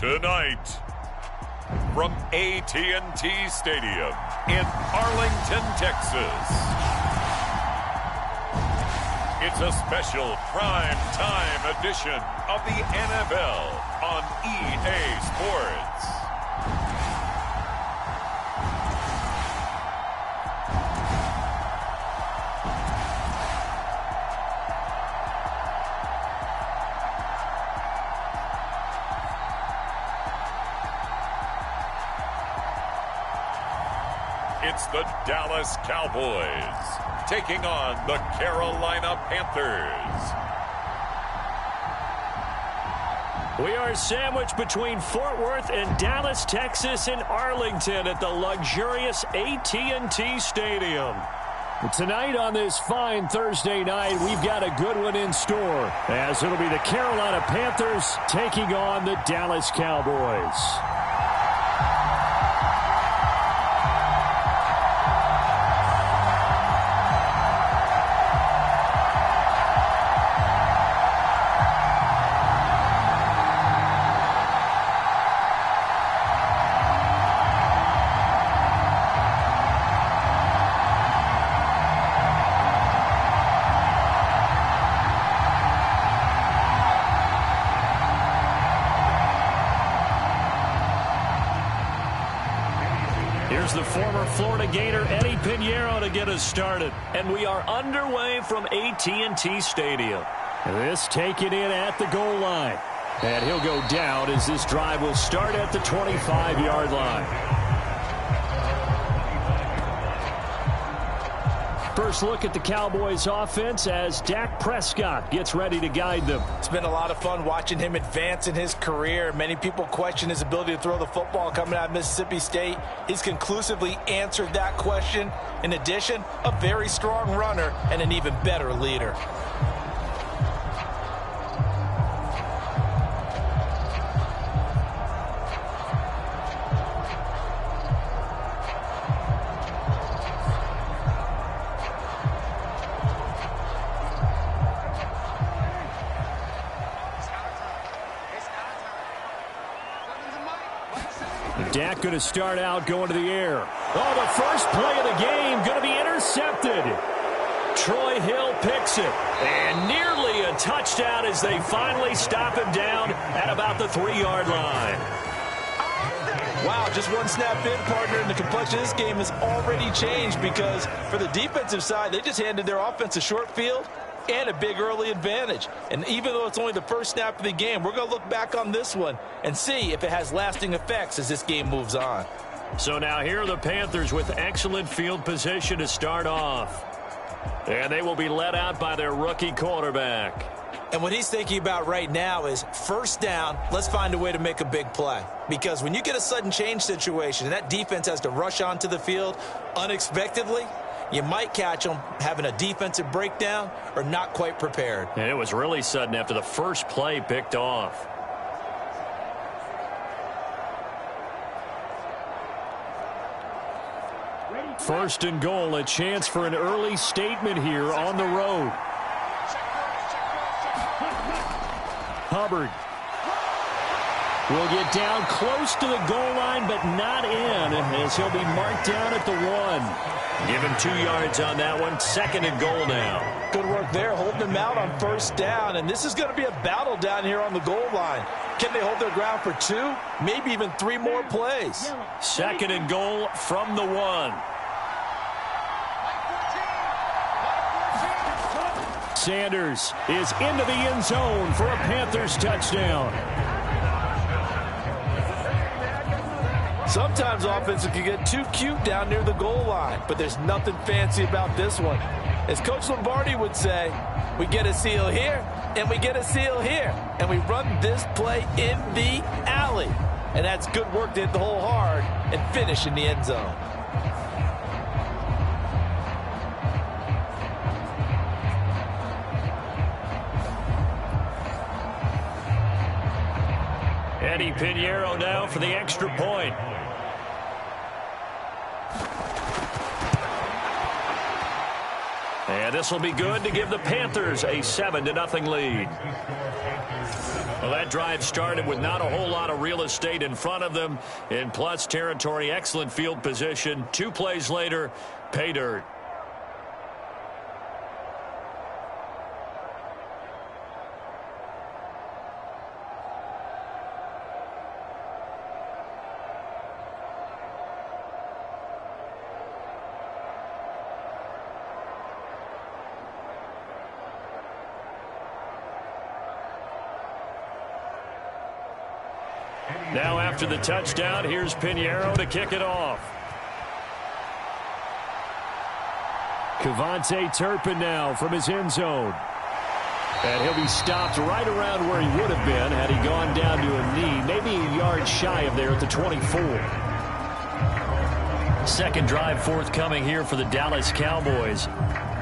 Tonight, from AT&T Stadium in Arlington, Texas, it's a special prime time edition of the NFL on EA Sports. It's the Dallas Cowboys taking on the Carolina Panthers. We are sandwiched between Fort Worth and Dallas, Texas, in Arlington at the luxurious AT&T Stadium. Tonight on this fine Thursday night, we've got a good one in store, as it'll be the Carolina Panthers taking on the Dallas Cowboys. Here's the former Florida Gator Eddie Pinheiro to get us started. And we are underway from AT&T Stadium. This taken in at the goal line. And he'll go down as this drive will start at the 25-yard line. First look at the Cowboys offense as Dak Prescott gets ready to guide them. It's been a lot of fun watching him advance in his career. Many people question his ability to throw the football coming out of Mississippi State. He's conclusively answered that question. In addition, a very strong runner and an even better leader. Dak going to start out going to the air. Oh, the first play of the game going to be intercepted. Troy Hill picks it. And nearly a touchdown as they finally stop him down at about the 3-yard line. Wow, just one snap in, partner, and the complexion of this game has already changed because for the defensive side, they just handed their offense a short field and a big early advantage. And even though it's only the first snap of the game, we're going to look back on this one and see if it has lasting effects as this game moves on. So now here are the Panthers with excellent field position to start off. And they will be led out by their rookie quarterback. And what he's thinking about right now is first down, let's find a way to make a big play. Because when you get a sudden change situation and that defense has to rush onto the field unexpectedly, you might catch them having a defensive breakdown or not quite prepared. And it was really sudden after the first play picked off. First and goal, a chance for an early statement here on the road. Hubbard will get down close to the goal line, but not in, as he'll be marked down at the 1. Give him 2 yards on that one. Second and goal now. Good work there, holding him out on first down. And this is going to be a battle down here on the goal line. Can they hold their ground for 2, maybe even 3 more plays? Second and goal from the 1. Sanders is into the end zone for a Panthers touchdown. Sometimes offenses can get too cute down near the goal line, but there's nothing fancy about this one. As Coach Lombardi would say, we get a seal here, and we get a seal here, and we run this play in the alley. And that's good work to hit the hole hard and finish in the end zone. Eddie Pinheiro now for the extra point. And this will be good to give the Panthers a 7-0 lead. Well, that drive started with not a whole lot of real estate in front of them. In plus territory, excellent field position. 2 plays later, pay dirt. Now after the touchdown, here's Pinheiro to kick it off. Kevontae Turpin now from his end zone. And he'll be stopped right around where he would have been had he gone down to a knee, maybe a yard shy of there at the 24. Second drive forthcoming here for the Dallas Cowboys.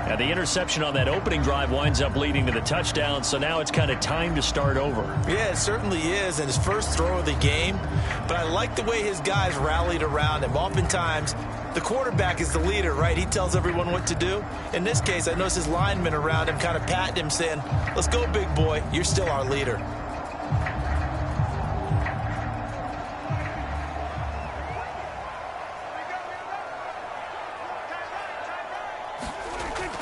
And the interception on that opening drive winds up leading to the touchdown, so now it's kind of time to start over. Yeah, it certainly is, and his first throw of the game. But I like the way his guys rallied around him. Oftentimes, the quarterback is the leader, right? He tells everyone what to do. In this case, I noticed his linemen around him kind of patting him, saying, "Let's go, big boy. You're still our leader."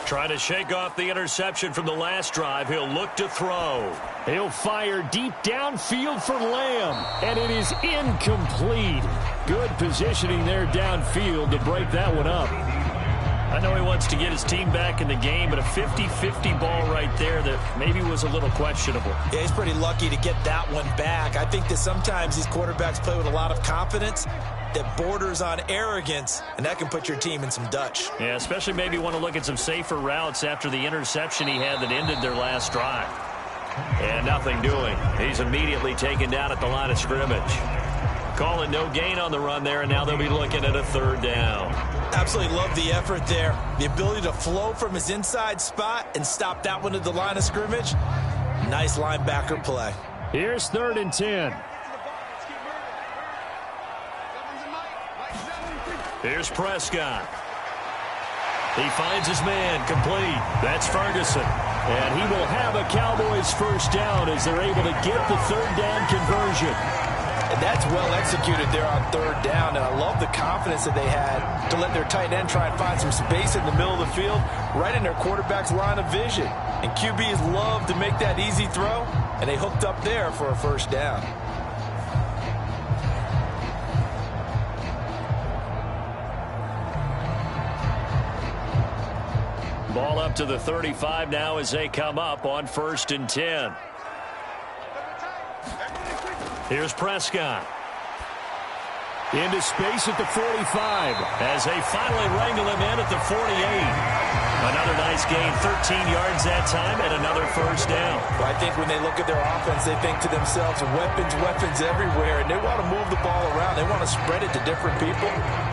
Trying to shake off the interception from the last drive. He'll look to throw. He'll fire deep downfield for Lamb, and it is incomplete. Good positioning there downfield to break that one up. I know he wants to get his team back in the game, but a 50-50 ball right there that maybe was a little questionable. Yeah, he's pretty lucky to get that one back. I think that sometimes these quarterbacks play with a lot of confidence that borders on arrogance, and that can put your team in some Dutch. Yeah, especially maybe want to look at some safer routes after the interception he had that ended their last drive. And nothing doing. He's immediately taken down at the line of scrimmage. Calling no gain on the run there, and now they'll be looking at a third down. Absolutely love the effort there. The ability to flow from his inside spot and stop that one at the line of scrimmage. Nice linebacker play. Here's 3rd and 10. Here's Prescott. He finds his man complete. That's Ferguson. And he will have a Cowboys first down as they're able to get the third down conversion. And that's well executed there on 3rd down. And I love the confidence that they had to let their tight end try and find some space in the middle of the field, right in their quarterback's line of vision. And QBs love to make that easy throw, and they hooked up there for a first down. Ball up to the 35 now as they come up on 1st and 10. Here's Prescott. Into space at the 45 as they finally wrangle him in at the 48. Another nice gain, 13 yards that time, and another first down. Well, I think when they look at their offense, they think to themselves, weapons, weapons everywhere, and they want to move the ball around. They want to spread it to different people,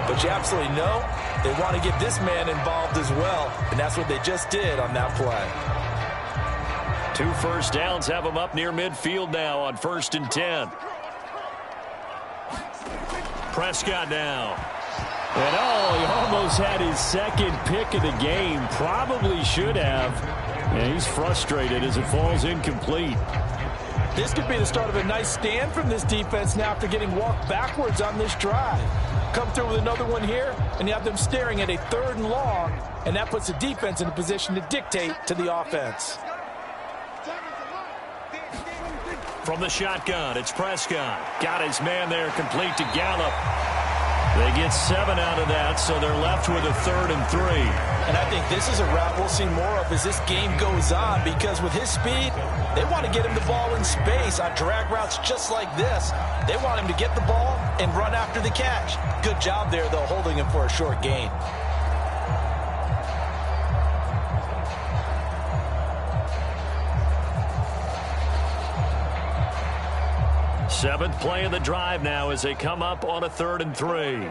but you absolutely know they want to get this man involved as well, and that's what they just did on that play. 2 first downs have them up near midfield now on 1st and 10. Prescott now. And he almost had his second pick of the game. Probably should have. And he's frustrated as it falls incomplete. This could be the start of a nice stand from this defense now after getting walked backwards on this drive. Come through with another one here, and you have them staring at a 3rd and long, and that puts the defense in a position to dictate to the offense. From the shotgun, it's Prescott. Got his man there, complete to Gallup. They get 7 out of that, so they're left with a 3rd and 3. And I think this is a route we'll see more of as this game goes on, because with his speed, they want to get him the ball in space on drag routes just like this. They want him to get the ball and run after the catch. Good job there, though, holding him for a short gain. Seventh play of the drive now as they come up on a 3rd and 3.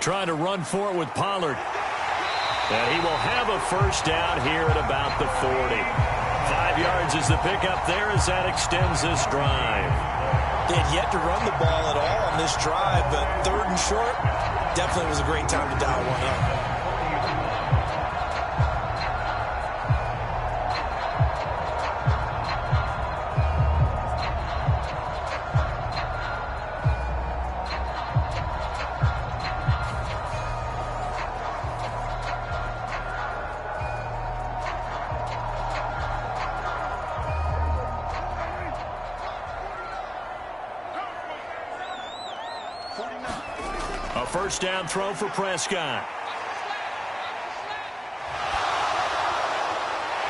Trying to run for it with Pollard. And he will have a first down here at about the 40. 5 yards is the pickup there as that extends this drive. They had yet to run the ball at all on this drive, but 3rd and short, definitely was a great time to dial one up. A first down throw for Prescott.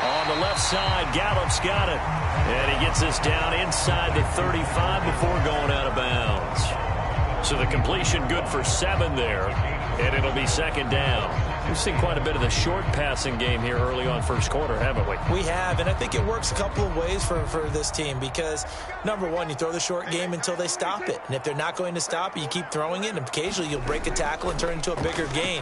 On the left side, Gallup's got it. And he gets this down inside the 35 before going out of bounds. So the completion good for 7 there. And it'll be second down. We've seen quite a bit of the short passing game here early on first quarter, haven't we? We have, and I think it works a couple of ways for this team because, number one, you throw the short game until they stop it. And if they're not going to stop it, you keep throwing it, and occasionally you'll break a tackle and turn it into a bigger gain.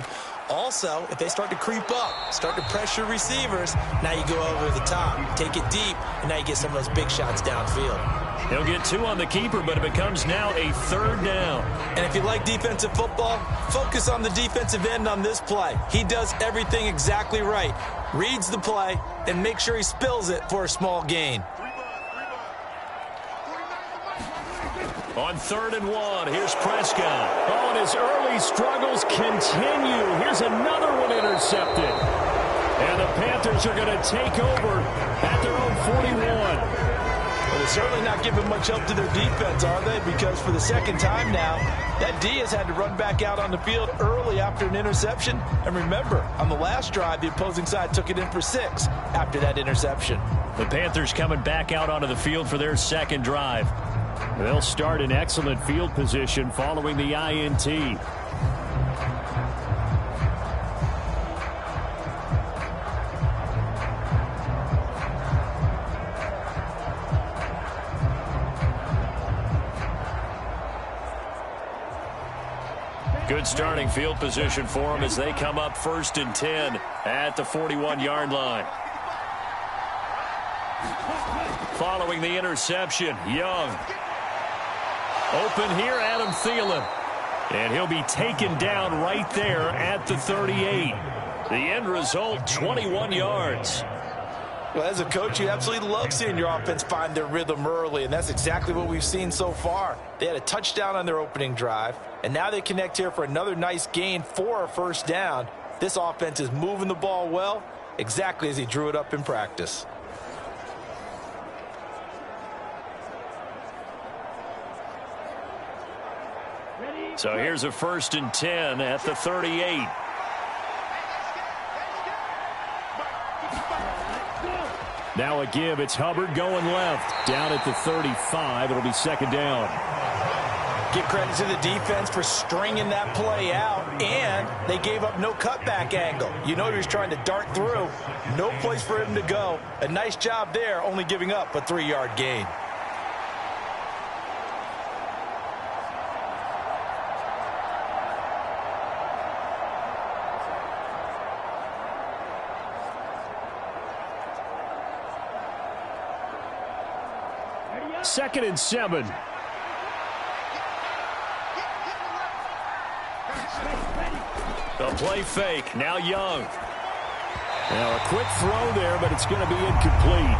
Also, if they start to creep up, start to pressure receivers, now you go over the top, take it deep, and now you get some of those big shots downfield. He'll get 2 on the keeper, but it becomes now a third down. And if you like defensive football, focus on the defensive end on this play. He does everything exactly right. Reads the play and makes sure he spills it for a small gain. On 3rd and 1, here's Prescott. Oh, and his early struggles continue. Here's another one intercepted. And the Panthers are going to take over at their own 41. Well, they're certainly not giving much help to their defense, are they? Because for the second time now, that D has had to run back out on the field early after an interception. And remember, on the last drive, the opposing side took it in for 6 after that interception. The Panthers coming back out onto the field for their second drive. They'll start in excellent field position following the INT. Good starting field position for them as they come up 1st and 10 at the 41-yard line. Following the interception, Young. Open here, Adam Thielen. And he'll be taken down right there at the 38. The end result, 21 yards. Well, as a coach, you absolutely love seeing your offense find their rhythm early, and that's exactly what we've seen so far. They had a touchdown on their opening drive, and now they connect here for another nice gain for a first down. This offense is moving the ball well, exactly as he drew it up in practice. So here's a 1st and 10 at the 38. Now a give. It's Hubbard going left. Down at the 35. It'll be second down. Give credit to the defense for stringing that play out, and they gave up no cutback angle. You know he was trying to dart through. No place for him to go. A nice job there, only giving up a 3-yard gain. Second and 7. The play fake. Now Young. Now a quick throw there, but it's going to be incomplete.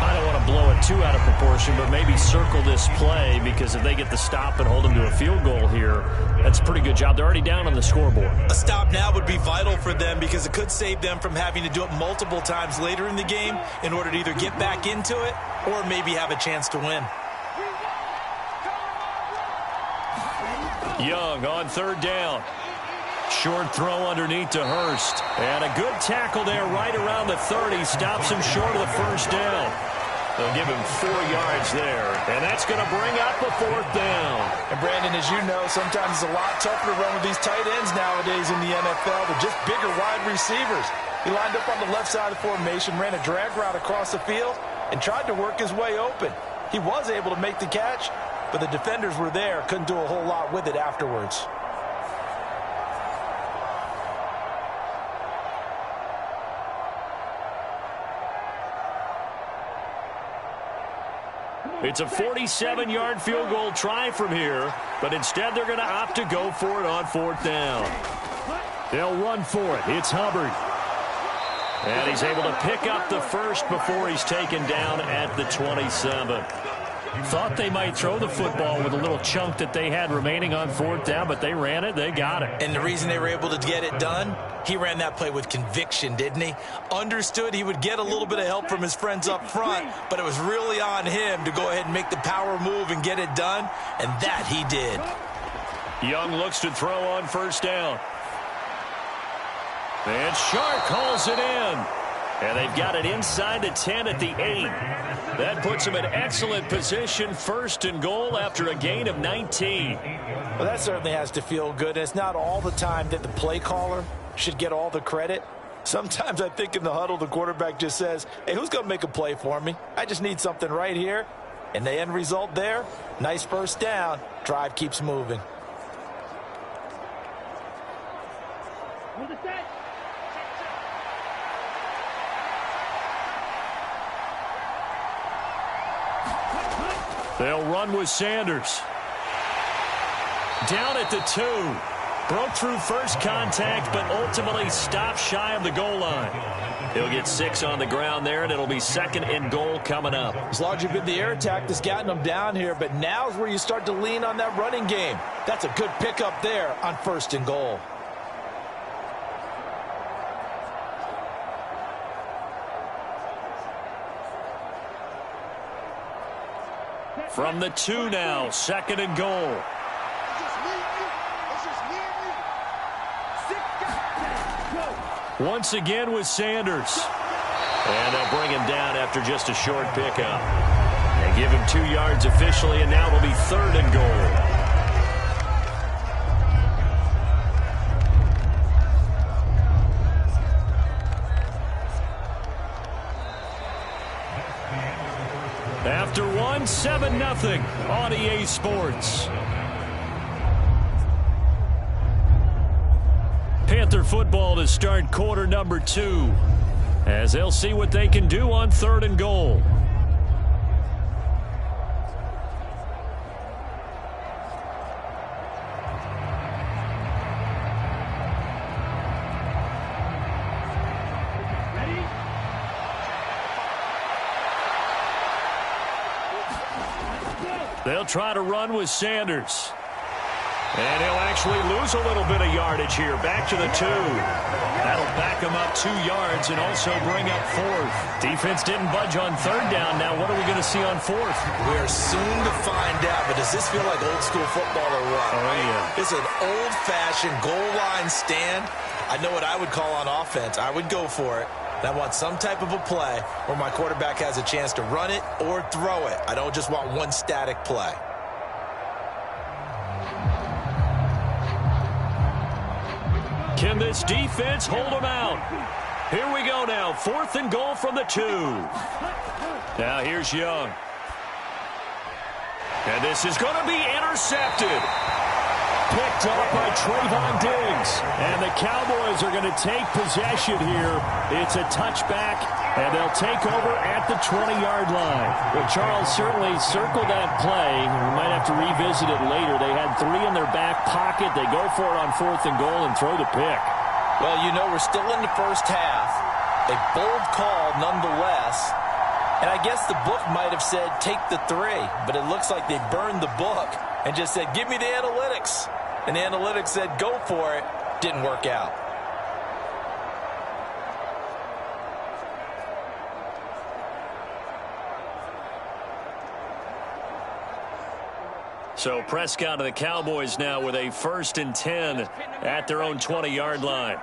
I don't want to blow it too out of proportion, but maybe circle this play because if they get the stop and hold them to a field goal here, that's a pretty good job. They're already down on the scoreboard. A stop now would be vital for them because it could save them from having to do it multiple times later in the game in order to either get back into it or maybe have a chance to win. Young on 3rd down. Short throw underneath to Hurst. And a good tackle there right around the 30. Stops him short of the first down. They'll give him 4 yards there. And that's going to bring up a 4th down. And Brandon, as you know, sometimes it's a lot tougher to run with these tight ends nowadays in the NFL. They're just bigger wide receivers. He lined up on the left side of the formation, ran a drag route across the field, and tried to work his way open. He was able to make the catch, but the defenders were there, couldn't do a whole lot with it afterwards. It's a 47-yard field goal try from here, but instead they're going to opt to go for it on 4th down. They'll run for it. It's Hubbard. And he's able to pick up the first before he's taken down at the 27. Thought they might throw the football with a little chunk that they had remaining on 4th down, but they ran it. They got it. And the reason they were able to get it done, he ran that play with conviction, didn't he? Understood he would get a little bit of help from his friends up front, but it was really on him to go ahead and make the power move and get it done, and that he did. Young looks to throw on 1st down. And Shark calls it in. And they've got it inside the 10 at the 8. That puts them in excellent position, 1st and goal after a gain of 19. Well, that certainly has to feel good. It's not all the time that the play caller should get all the credit. Sometimes I think in the huddle, the quarterback just says, hey, who's going to make a play for me? I just need something right here. And the end result there, nice 1st down. Drive keeps moving. They'll run with Sanders. Down at the 2. Broke through first contact, but ultimately stopped shy of the goal line. He'll get 6 on the ground there, and it'll be 2nd and goal coming up. As long as you've been the air attack that's gotten them down here, but now's where you start to lean on that running game. That's a good pickup there on 1st and goal. From the 2 now, 2nd and goal. Once again with Sanders. And they'll bring him down after just a short pickup. They give him 2 yards officially, and now it'll be 3rd and goal. After 1, 7-0 on EA Sports. Panther football to start quarter number 2, as they'll see what they can do on 3rd and goal. They'll try to run with Sanders. And he'll actually lose a little bit of yardage here. Back to the 2. That'll back him up 2 yards and also bring up 4th. Defense didn't budge on 3rd down. Now what are we going to see on 4th? We're soon to find out, but does this feel like old school football or what? Oh, yeah. It's an old-fashioned goal line stand. I know what I would call on offense. I would go for it. And I want some type of a play where my quarterback has a chance to run it or throw it. I don't just want one static play. Can this defense hold them out? Here we go now. 4th and goal from the 2. Now here's Young. And this is going to be intercepted. Picked up by Trayvon Diggs. And the Cowboys are going to take possession here. It's a touchback, and they'll take over at the 20-yard line. Well, Charles certainly circled that play. We might have to revisit it later. They had 3 in their back pocket. They go for it on 4th and goal and throw the pick. Well, you know, we're still in the first half. A bold call nonetheless. And I guess the book might have said take the 3, but it looks like they burned the book and just said, give me the analytics. And the analytics said, go for it. Didn't work out. So Prescott and the Cowboys now with a 1st and 10 at their own 20-yard line.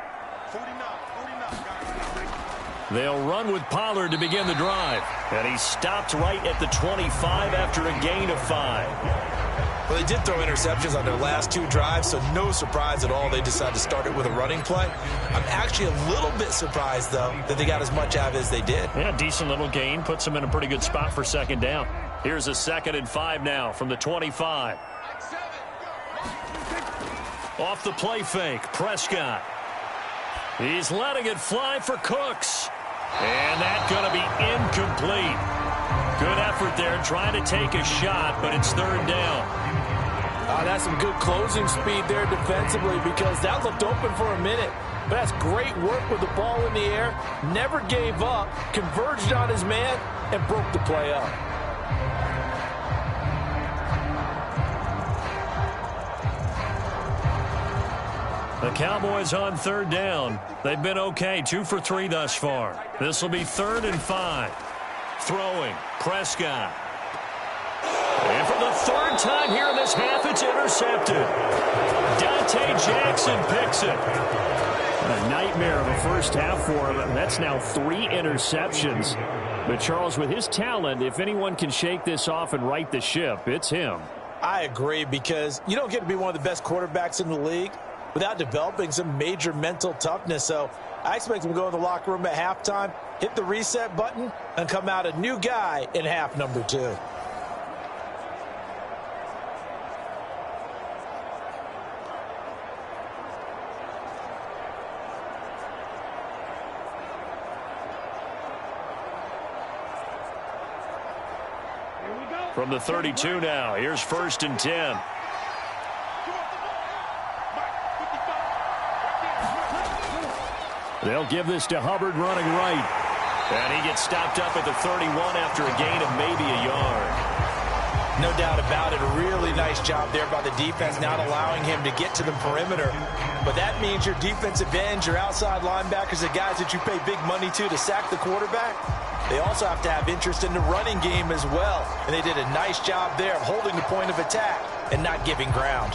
They'll run with Pollard to begin the drive. And he stopped right at the 25 after a gain of 5. Well, they did throw interceptions on their last 2 drives, so no surprise at all they decided to start it with a running play. I'm actually a little bit surprised, though, that they got as much out of it as they did. Yeah, decent little gain. Puts them in a pretty good spot for 2nd down. Here's a 2nd and 5 now from the 25. Off the play fake, Prescott. He's letting it fly for Cooks. And that's going to be incomplete. Good effort there trying to take a shot, but it's third down. That's some good closing speed there defensively because that looked open for a minute. But that's great work with the ball in the air. Never gave up, converged on his man, and broke the play up. The Cowboys on third down. They've been okay, 2 for 3 thus far. This will be 3rd and 5. Throwing, Prescott. And for the 3rd time here in this half, it's intercepted. Dante Jackson picks it. A nightmare of a first half for him. That's now 3 interceptions. But Charles, with his talent, if anyone can shake this off and right the ship, it's him. I agree, because you don't get to be one of the best quarterbacks in the league without developing some major mental toughness. So I expect him to go in the locker room at halftime, hit the reset button, and come out a new guy in half number 2. From the 32 now, here's 1st and 10. They'll give this to Hubbard running right. And he gets stopped up at the 31 after a gain of maybe a yard. No doubt about it. A really nice job there by the defense, not allowing him to get to the perimeter. But that means your defensive ends, your outside linebackers, the guys that you pay big money to sack the quarterback, they also have to have interest in the running game as well. And they did a nice job there of holding the point of attack and not giving ground.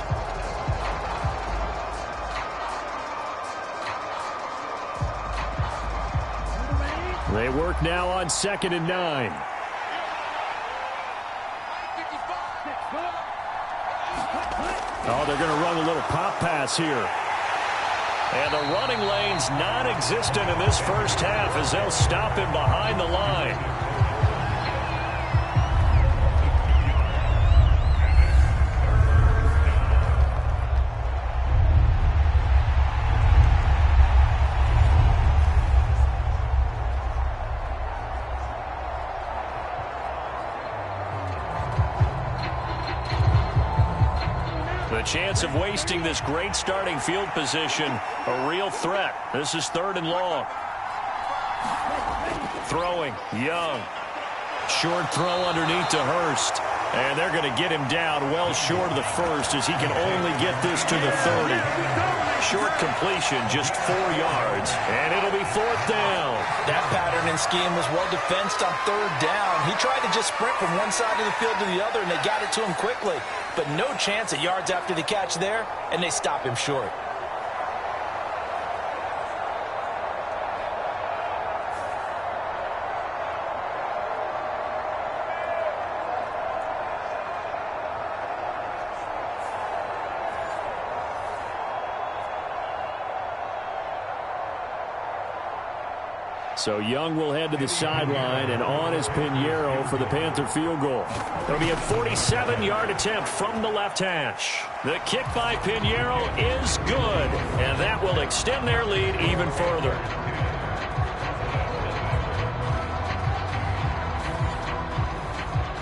They work now on 2nd and 9. Oh, they're going to run a little pop pass here. And the running lane's non-existent in this first half as they'll stop him behind the line. The chance of wasting this great starting field position, a real threat. This is 3rd and long. Throwing, Young. Short throw underneath to Hurst. And they're going to get him down well short of the 1st as he can only get this to the 30. Short completion, just 4 yards. And it'll be 4th down. That pattern and scheme was well defensed on 3rd down. He tried to just sprint from one side of the field to the other, and they got it to him quickly. But no chance at yards after the catch there, and they stop him short. So Young will head to the sideline, and on is Pinheiro for the Panther field goal. It'll be a 47-yard attempt from the left hash. The kick by Pinheiro is good, and that will extend their lead even further.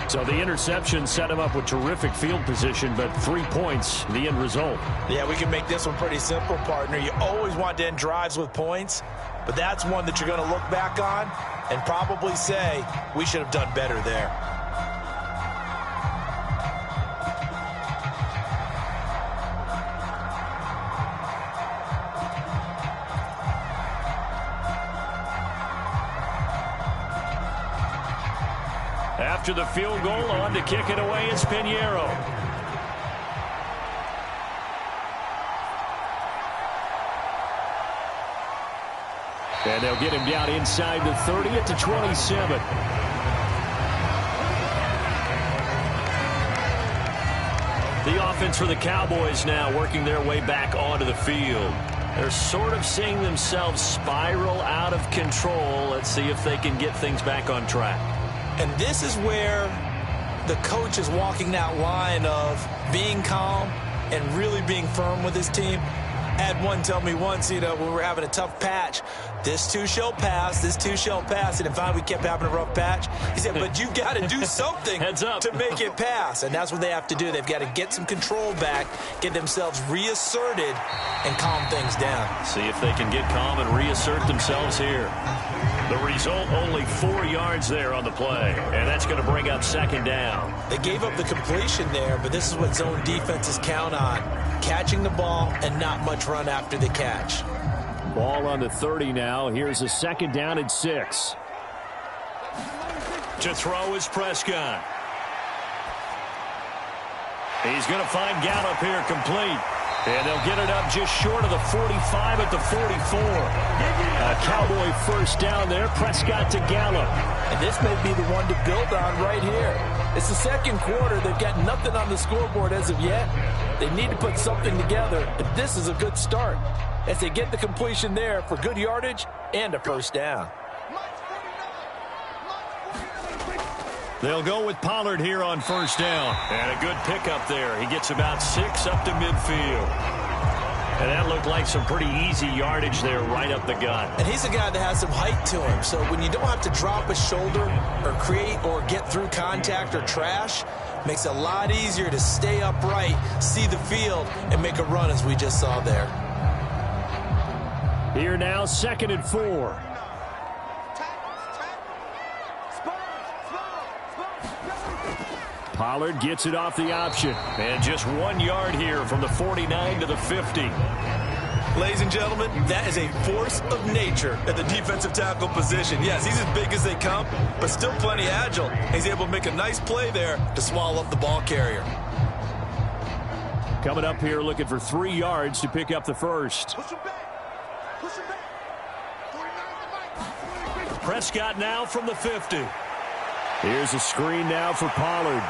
So the interception set him up with terrific field position, but 3 points, the end result. Yeah, we can make this one pretty simple, partner. You always want to end drives with points, but that's one that you're going to look back on and probably say, we should have done better there. After the field goal, on to kick it away, it's Pinheiro. And they'll get him down inside the 30 at the 27. The offense for the Cowboys now working their way back onto the field. They're sort of seeing themselves spiral out of control. Let's see if they can get things back on track. And this is where the coach is walking that line of being calm and really being firm with his team. I had one tell me once, when we were having a tough patch, this too shall pass, this too shall pass. And finally we kept having a rough patch. He said, but you got to do something to make it pass. And that's what they have to do. They've got to get some control back, get themselves reasserted, and calm things down. See if they can get calm and reassert themselves here. The result, only 4 yards there on the play. And that's going to bring up second down. They gave up the completion there, but this is what zone defenses count on. Catching the ball and not much run after the catch. Ball on the 30 now. Here's a second down and 6. To throw is Prescott. He's going to find Gallup here complete. And they'll get it up just short of the 45 at the 44. A Cowboy first down there. Prescott to Gallup. And this may be the one to build on right here. It's the second quarter. They've got nothing on the scoreboard as of yet. They need to put something together. And this is a good start as they get the completion there for good yardage and a first down. They'll go with Pollard here on first down. And a good pickup there. He gets about 6 up to midfield. And that looked like some pretty easy yardage there right up the gut. And he's a guy that has some height to him. So when you don't have to drop a shoulder or create or get through contact or trash, makes it a lot easier to stay upright, see the field, and make a run as we just saw there. Here now, 2nd and 4. Pollard gets it off the option. And just 1 yard here from the 49 to the 50. Ladies and gentlemen, that is a force of nature at the defensive tackle position. Yes, he's as big as they come, but still plenty agile. He's able to make a nice play there to swallow up the ball carrier. Coming up here looking for 3 yards to pick up the first. Prescott now from the 50. Here's a screen now for Pollard.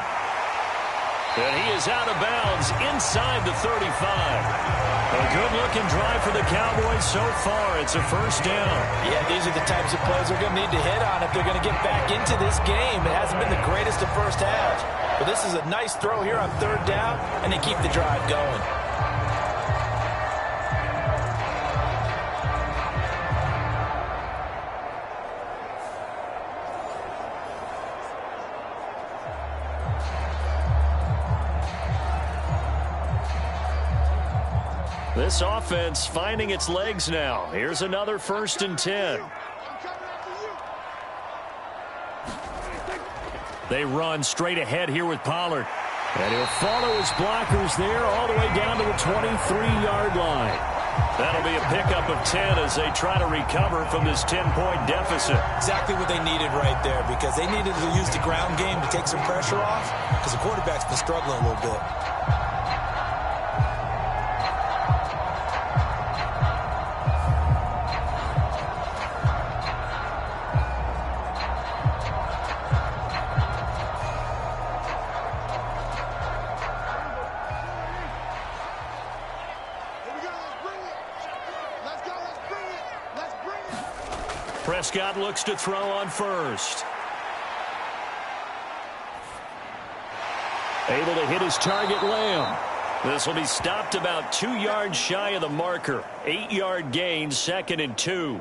And he is out of bounds inside the 35. A good-looking drive for the Cowboys so far. It's a first down. Yeah, these are the types of plays they're going to need to hit on if they're going to get back into this game. It hasn't been the greatest of first halves, but this is a nice throw here on third down, and they keep the drive going. This offense finding its legs now. Here's another 1st and 10. They run straight ahead here with Pollard. And he'll follow his blockers there all the way down to the 23-yard line. That'll be a pickup of 10 as they try to recover from this 10-point deficit. Exactly what they needed right there, because they needed to use the ground game to take some pressure off, because the quarterback's been struggling a little bit. Prescott looks to throw on first. Able to hit his target, Lamb. This will be stopped about 2 yards shy of the marker. 8-yard gain, 2nd and 2.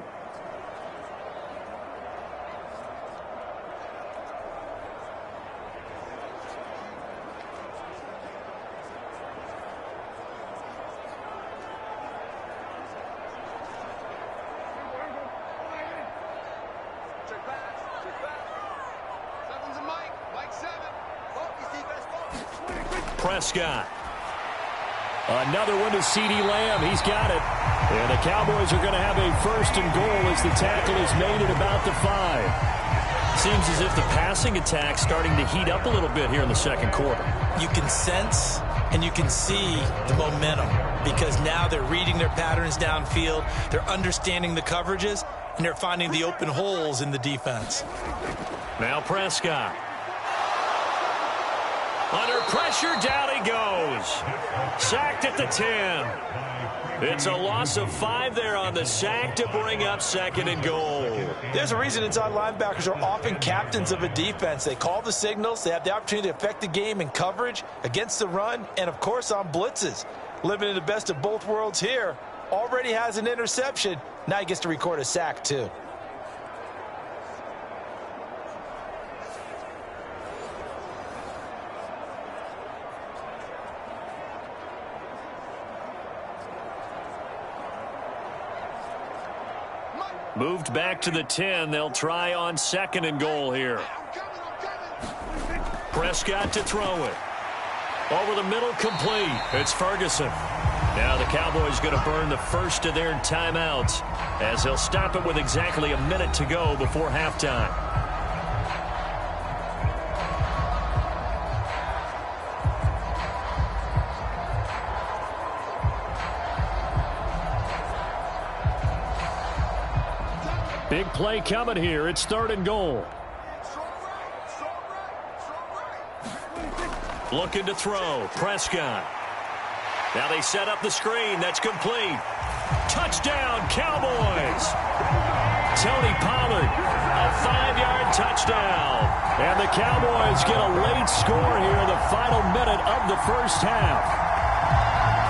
Prescott. Another one to CeeDee Lamb. He's got it. And the Cowboys are going to have a 1st and goal as the tackle is made at about the 5. Seems as if the passing attack's starting to heat up a little bit here in the second quarter. You can sense and you can see the momentum, because now they're reading their patterns downfield, they're understanding the coverages, and they're finding the open holes in the defense. Now Prescott. Under pressure, down he goes. Sacked at the 10. It's a loss of 5 there on the sack to bring up 2nd and goal. There's a reason inside linebackers are often captains of a defense. They call the signals. They have the opportunity to affect the game in coverage, against the run, and, of course, on blitzes. Living in the best of both worlds here already has an interception. Now he gets to record a sack, too. Moved back to the 10. They'll try on 2nd and goal here. Prescott to throw it. Over the middle, complete. It's Ferguson. Now the Cowboys going to burn the first of their timeouts as they'll stop it with exactly a minute to go before halftime. Big play coming here. It's 3rd and goal. Looking to throw. Prescott. Now they set up the screen. That's complete. Touchdown, Cowboys. Tony Pollard, a 5-yard touchdown. And the Cowboys get a late score here in the final minute of the first half.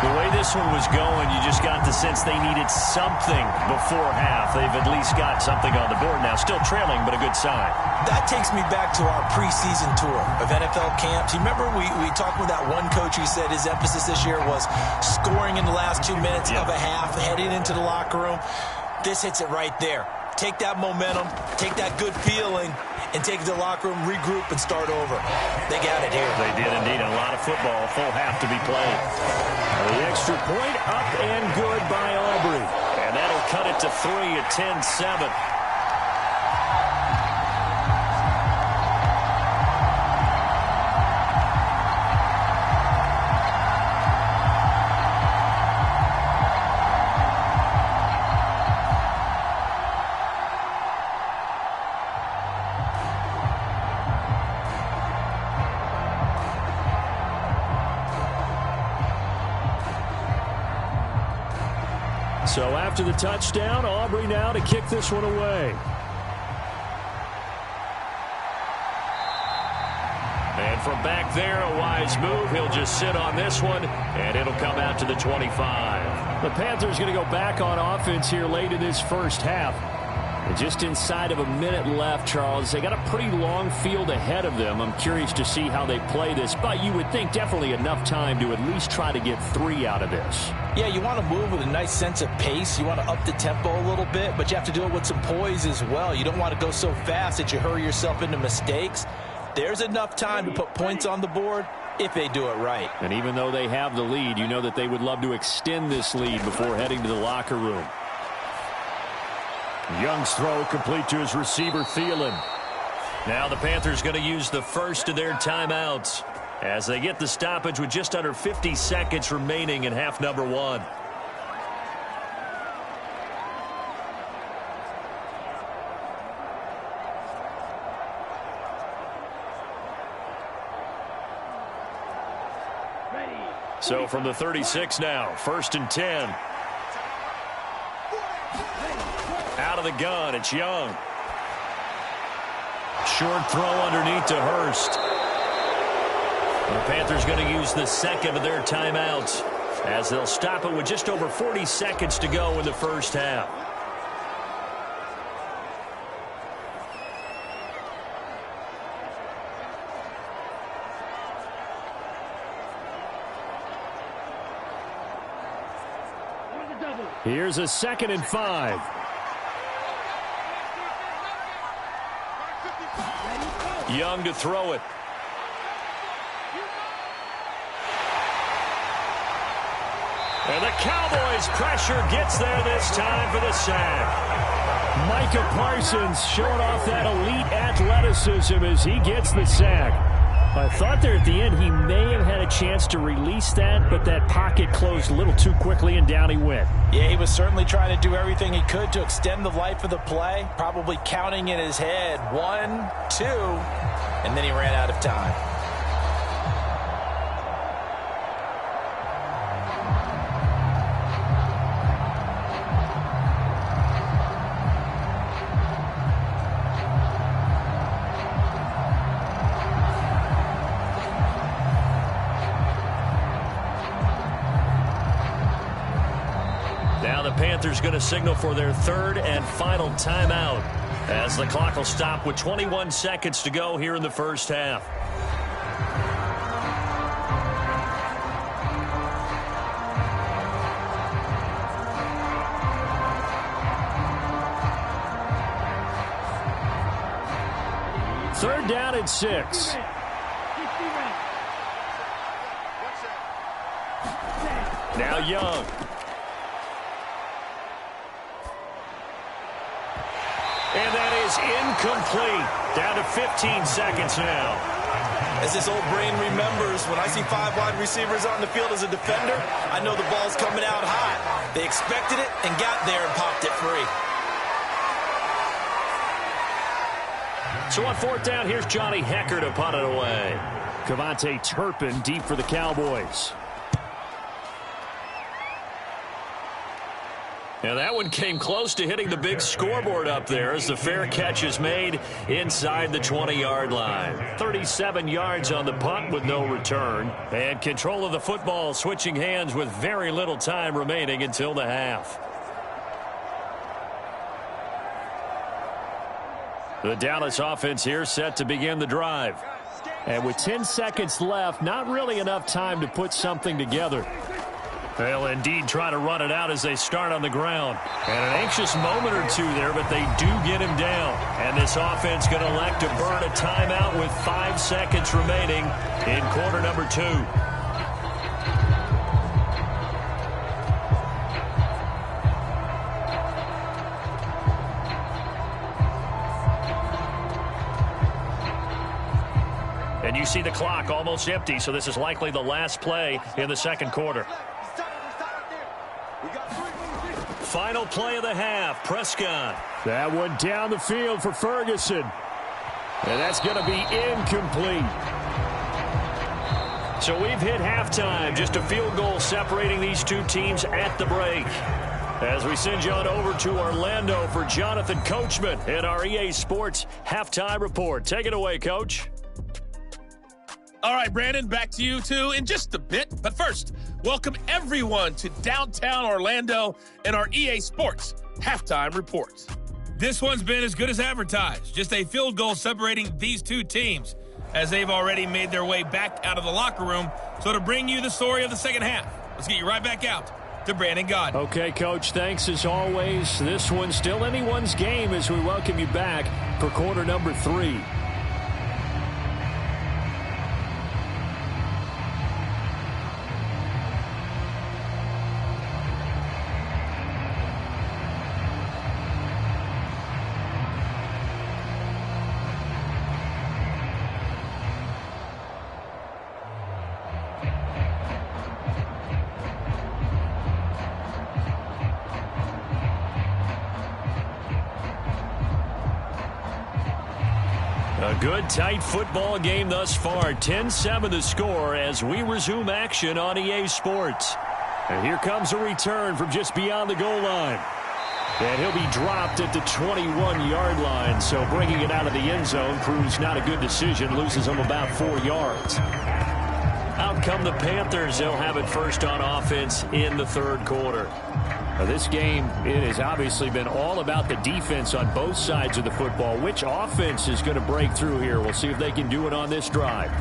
The way this one was going, you just got the sense they needed something before half. They've at least got something on the board now. Still trailing, but a good sign. That takes me back to our preseason tour of NFL camps. You remember we talked with that one coach who said his emphasis this year was scoring in the last 2 minutes of a half, heading into the locker room. This hits it right there. Take that momentum, take that good feeling, and take it to the locker room, regroup, and start over. They got it here. They did indeed. A lot of football, full half to be played. The extra point up and good by Aubrey. And that'll cut it to 3 at 10-7. So after the touchdown, Aubrey now to kick this one away. And from back there, a wise move. He'll just sit on this one, and it'll come out to the 25. The Panthers going to go back on offense here late in this first half. And just inside of a minute left, Charles. They got a pretty long field ahead of them. I'm curious to see how they play this, but you would think definitely enough time to at least try to get 3 out of this. Yeah, you want to move with a nice sense of pace. You want to up the tempo a little bit, but you have to do it with some poise as well. You don't want to go so fast that you hurry yourself into mistakes. There's enough time to put points on the board if they do it right. And even though they have the lead, you know that they would love to extend this lead before heading to the locker room. Young's throw complete to his receiver, Thielen. Now the Panthers going to use the first of their timeouts as they get the stoppage with just under 50 seconds remaining in half number 1. So from the 36 now, 1st and 10. Out of the gun, it's Young. Short throw underneath to Hurst. The Panthers going to use the second of their timeouts as they'll stop it with just over 40 seconds to go in the first half. Here's a 2nd and 5. Young to throw it. And the Cowboys pressure gets there this time for the sack. Micah Parsons showing off that elite athleticism as he gets the sack. I thought there at the end he may have had a chance to release that, but that pocket closed a little too quickly and down he went. Yeah, he was certainly trying to do everything he could to extend the life of the play, probably counting in his head 1, 2, and then he ran out of time. Now the Panthers going to signal for their third and final timeout as the clock will stop with 21 seconds to go here in the first half. Third down and 6. Now Young. And that is incomplete. Down to 15 seconds now. As this old brain remembers, when I see 5 wide receivers on the field as a defender, I know the ball's coming out hot. They expected it and got there and popped it free. So on fourth down, here's Johnny Hecker to punt it away. Cavante Turpin deep for the Cowboys. Now that one came close to hitting the big scoreboard up there as the fair catch is made inside the 20-yard line. 37 yards on the punt with no return. And control of the football switching hands with very little time remaining until the half. The Dallas offense here set to begin the drive. And with 10 seconds left, not really enough time to put something together. They'll indeed try to run it out as they start on the ground. And an anxious moment or two there, but they do get him down. And this offense going to elect to burn a timeout with 5 seconds remaining in quarter number 2. And you see the clock almost empty, so this is likely the last play in the second quarter. Final play of the half, Prescott. That one down the field for Ferguson. And that's going to be incomplete. So we've hit halftime, just a field goal separating these two teams at the break. As we send you on over to Orlando for Jonathan Coachman in our EA Sports Halftime Report. Take it away, Coach. All right, Brandon, back to you, too, in just a bit. But first, welcome everyone to downtown Orlando and our EA Sports Halftime Report. This one's been as good as advertised. Just a field goal separating these two teams as they've already made their way back out of the locker room. So to bring you the story of the second half, let's get you right back out to Brandon Gaudin. Okay, Coach, thanks as always. This one's still anyone's game as we welcome you back for quarter number 3. A good, tight football game thus far. 10-7 the score as we resume action on EA Sports. And here comes a return from just beyond the goal line. And he'll be dropped at the 21-yard line. So bringing it out of the end zone proves not a good decision. Loses him about 4 yards. Out come the Panthers. They'll have it first on offense in the third quarter. Now this game, it has obviously been all about the defense on both sides of the football. Which offense is going to break through here? We'll see if they can do it on this drive.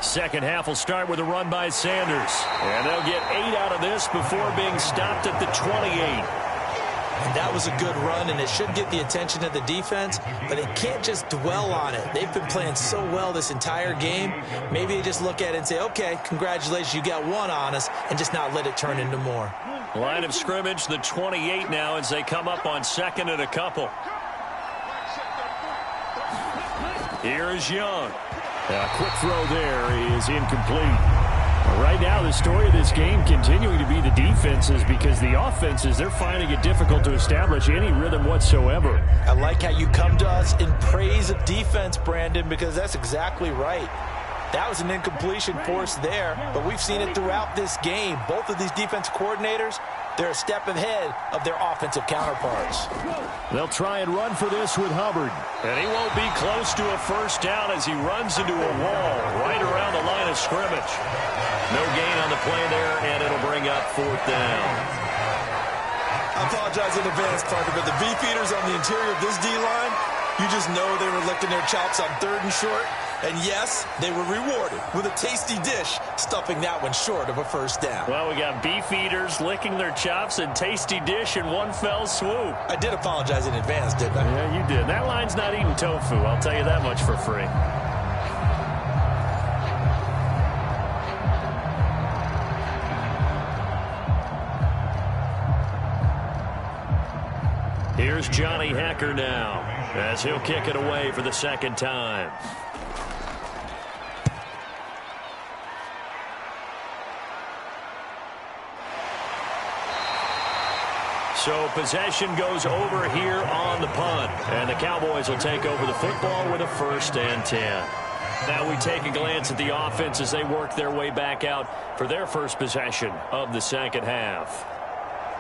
Second half will start with a run by Sanders. And they'll get 8 out of this before being stopped at the 28. And that was a good run, and it should get the attention of the defense, but they can't just dwell on it. They've been playing so well this entire game. Maybe they just look at it and say, okay, congratulations, you got 1 on us, and just not let it turn into more. Line of scrimmage, the 28 now as they come up on second and a couple. Here is Young. A quick throw there is incomplete. Right now, the story of this game continuing to be the defenses because the offenses, they're finding it difficult to establish any rhythm whatsoever. I like how you come to us in praise of defense, Brandon, because that's exactly right. That was an incompletion forced there, but we've seen it throughout this game. Both of these defensive coordinators, they're a step ahead of their offensive counterparts. They'll try and run for this with Hubbard. And he won't be close to a first down as he runs into a wall right around the line of scrimmage. No gain on the play there, and it'll bring up 4th down. I apologize in advance, Parker, but the beefeaters on the interior of this D-line, you just know they were licking their chops on 3rd and short. And yes, they were rewarded with a tasty dish, stuffing that one short of a first down. Well, we got beef eaters licking their chops and tasty dish in one fell swoop. I did apologize in advance, didn't I? Yeah, you did. That line's not eating tofu. I'll tell you that much for free. Here's Johnny Hacker now as he'll kick it away for the 2nd time. So possession goes over here on the punt. And the Cowboys will take over the football with a 1st and 10. Now we take a glance at the offense as they work their way back out for their first possession of the 2nd half.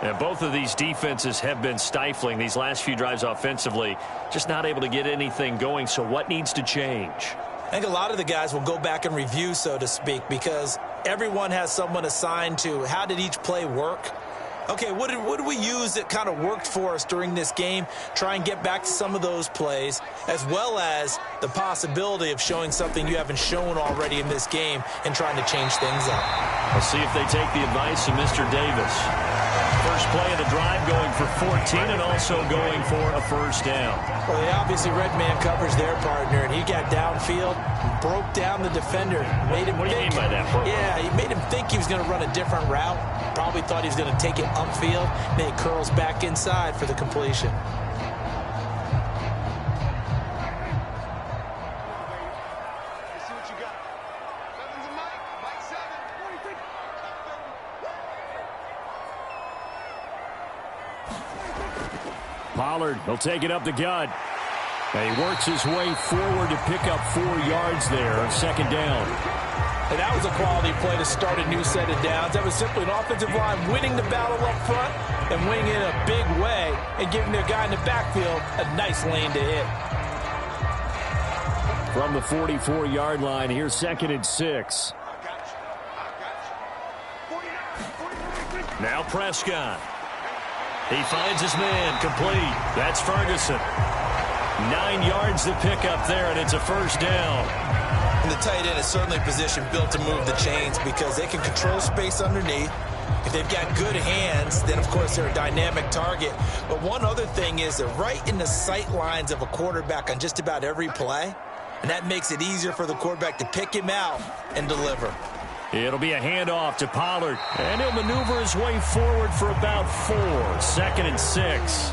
And both of these defenses have been stifling these last few drives offensively. Just not able to get anything going. So what needs to change? I think a lot of the guys will go back and review, so to speak, because everyone has someone assigned to how did each play work. Okay, what did we use that kind of worked for us during this game? Try and get back to some of those plays, as well as the possibility of showing something you haven't shown already in this game and trying to change things up. We'll see if they take the advice of Mr. Davis. First play of the drive going for 14 and also going for a first down. Well, they obviously red man coverage their partner, and he got downfield, broke down the defender. Made him what do you mean by that? Yeah, he made him think he was going to run a different route. Probably thought he was going to take it upfield. Then he curls back inside for the completion. Pollard will take it up the gut. And he works his way forward to pick up 4 yards there on 2nd down. And that was a quality play to start a new set of downs. That was simply an offensive line winning the battle up front and winning it in a big way and giving their guy in the backfield a nice lane to hit. From the 44-yard line, here's 2nd and 6. Now Prescott. He finds his man complete. That's Ferguson. 9 yards to pick up there, and it's a first down. And the tight end is certainly a position built to move the chains because they can control space underneath. If they've got good hands, then, of course, they're a dynamic target. But one other thing is they're right in the sight lines of a quarterback on just about every play, and that makes it easier for the quarterback to pick him out and deliver. It'll be a handoff to Pollard, and he'll maneuver his way forward for about 4. 2nd and 6.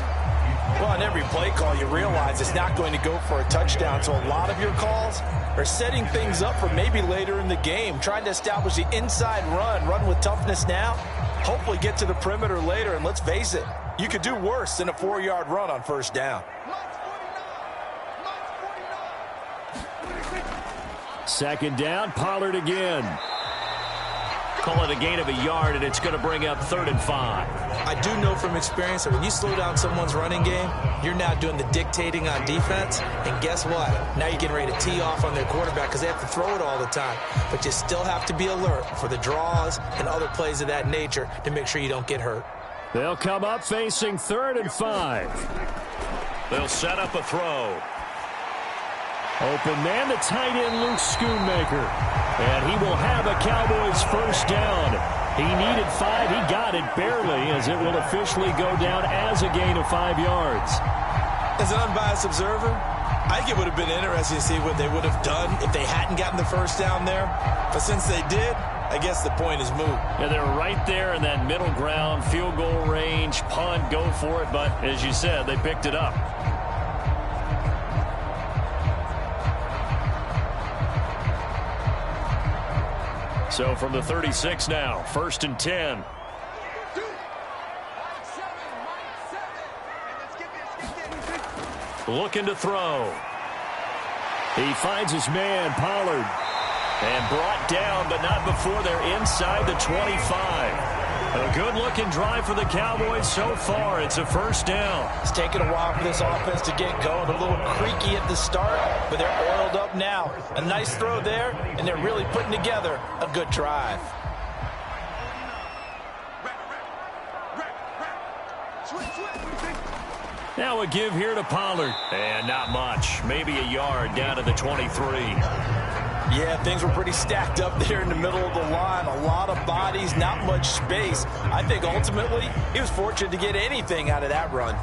Well, on every play call, you realize it's not going to go for a touchdown, so a lot of your calls are setting things up for maybe later in the game, trying to establish the inside run with toughness now, hopefully get to the perimeter later, and let's face it, you could do worse than a 4-yard run on first down. 2nd down, Pollard again. Call it a gain of a yard, and it's going to bring up 3rd and 5. I do know from experience that when you slow down someone's running game, you're now doing the dictating on defense. And guess what? Now you're getting ready to tee off on their quarterback because they have to throw it all the time. But you still have to be alert for the draws and other plays of that nature to make sure you don't get hurt. They'll come up facing 3rd and 5. They'll set up a throw. Open man, the tight end, Luke Schoonmaker. And he will have a Cowboys first down. He needed 5. He got it barely as it will officially go down as a gain of 5 yards. As an unbiased observer, I think it would have been interesting to see what they would have done if they hadn't gotten the first down there. But since they did, I guess the point is moot. Yeah, they're right there in that middle ground, field goal range, punt, go for it. But as you said, they picked it up. So from the 36 now, 1st and 10. Looking to throw. He finds his man, Pollard. And brought down, but not before they're inside the 25. A good-looking drive for the Cowboys so far. It's a first down. It's taken a while for this offense to get going. A little creaky at the start, but they're oiled up now. A nice throw there, and they're really putting together a good drive. Now a give here to Pollard. And not much. Maybe a yard down to the 23. Yeah, things were pretty stacked up there in the middle of the line. A lot of bodies, not much space. I think ultimately he was fortunate to get anything out of that run.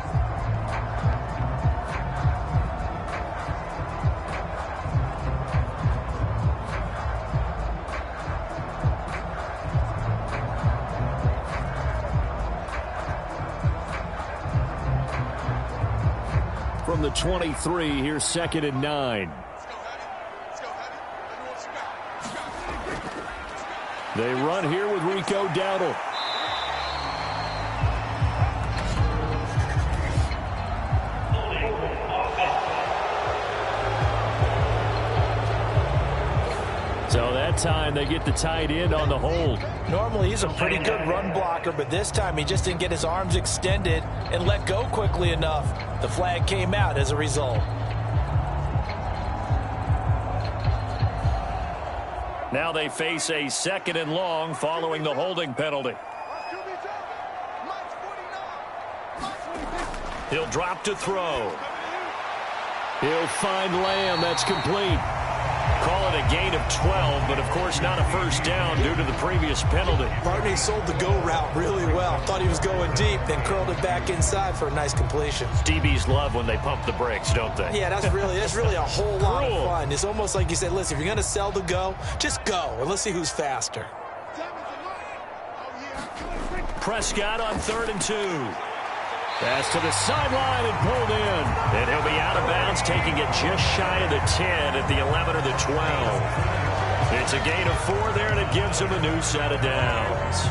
From the 23, here's 2nd and 9. They run here with Rico Dowdle. So that time they get the tight end on the hold. Normally he's a pretty good run blocker, but this time he just didn't get his arms extended and let go quickly enough. The flag came out as a result. Now they face a 2nd and long following the holding penalty. He'll drop to throw. He'll find Lamb. That's complete. Call it a gain of 12, but of course not a first down due to the previous penalty. Barney sold the go route really well. Thought he was going deep, then curled it back inside for a nice completion. DBs love when they pump the brakes, don't they? Yeah, that's really a whole lot of fun. It's almost like you said, listen, if you're going to sell the go, just go, and let's see who's faster. Prescott on 3rd and 2. Pass to the sideline and pulled in. And he'll be out of bounds, taking it just shy of the 10 at the 11 or the 12. It's a gain of 4 there, and it gives him a new set of downs.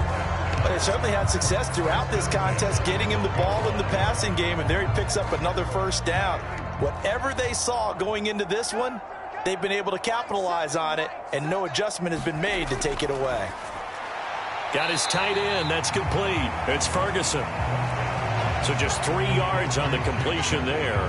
But they certainly had success throughout this contest, getting him the ball in the passing game, and there he picks up another first down. Whatever they saw going into this one, they've been able to capitalize on it, and no adjustment has been made to take it away. Got his tight end. That's complete. It's Ferguson. So just 3 yards on the completion there.